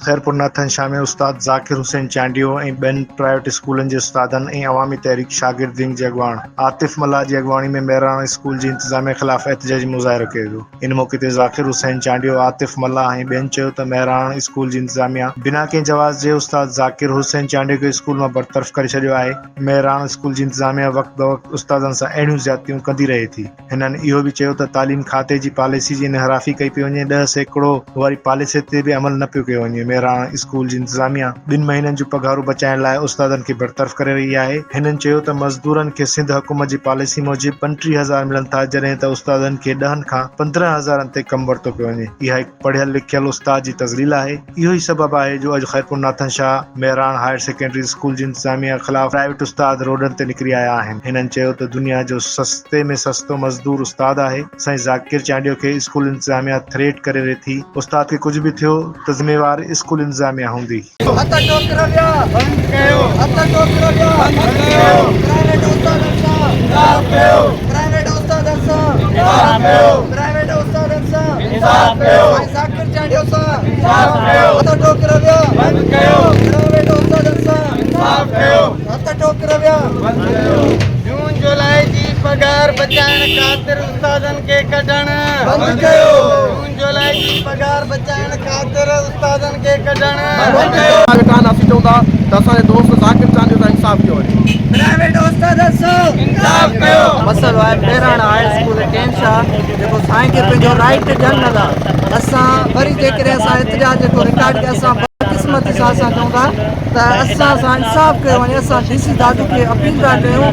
खैरपुर नाथन शाह में उस्ताद ज़ाकिर हुसैन चांडियो ऐं ॿियनि प्राइवेट स्कूलनि जे उस्तादनि ऐं अवामी तहरीक शागिर्दनि जे अॻुवाण आतिफ़ मल्लाह जी अॻुवाणी में मेहराण स्कूल जी इंतिज़ामिया ख़िलाफ़ एहतिजाजी मुज़ाहिरो कयो वियो। इन मौक़े ते ज़ाकिर हुसैन चांडियो, आतिफ़ मल्लाह ऐं ॿियनि चयो त मेहराण स्कूल जी इंतिज़ामिया बिना कंहिं जवाज़ जे उस्ताद ज़ाकिर हुसैन चांडियो खे स्कूल मां बरतरफ़ करे छॾियो आहे। मेहराण स्कूल जी इंतिज़ामिया वक़्त बवक़्त उस्तादनि सां अहिड़ियूं ज़्यादतियूं कंदी रहे थी। हिननि इहो बि चयो त तालीम खाते जी पॉलिसी जी इनहराफ़ी कई पई वञे, 10% वारी पॉलिसी ते बि अमल न पियो कयो वञे। मेहराण स्कूल जी इंतिज़ामिया 2 महीननि जूं पघारूं बचाइण लाइ उस्तादनि खे बरतरफ़ करे रही आहे। हिननि चयो त मज़दूरनि खे सिंध हुकूमत जी पॉलिसी मूजिबि 35,000 मिलनि था, जॾहिं त उस्तादनि खे 10 खां 15,000 ते कमु वरितो पियो वञे। इहा हिकु पढ़ियल लिखियल उस्ताद जी तज़लील आहे। इहो ई सबबु आहे जो अॼु Khairpur Nathan Shah Mehran higher secondary school जी इंतिज़ामिया ख़िलाफ़ प्राइवेट उस्ताद रोडनि ते निकिरी आया आहिनि। हिननि चयो त दुनिया जो सस्ते में सस्तो मज़दूर उस्ताद आहे। साईं ज़ाकिर चांडियो खे स्कूल इंतिज़ामिया थ्रेट करे रही थी। उस्ताद खे कुझु बि थियो त ज़िम्मेवार स्कूल इंतिज़ामिया हूंदी। जून जुलाई जी पगार बचाइण ख़ातिर उस्तादनि खे कढण बंदि कयो। जून जुलाई जी पगार बचाइण ख़ातिर उस्तादनि खे कढण बंदि कयो। असांजे दोस्त ज़ाकिर चांडियो सां इंसाफ़ कयो वञे। प्राइवेट उस्तादनि सां इंसाफ़ कयो। मसइलो आहे मेहराण हायर स्कूल कैंशा जेको साईं खे पंहिंजो राइट ॾियनि नथा। असां वरी जेकॾहिं असां एतिजाज जेको रिकॉर्ड खे असां बदकिस्मती सां असां चऊं था त असां सां इंसाफ़ कयो वञे। असां DC दादू खे अपील था कयूं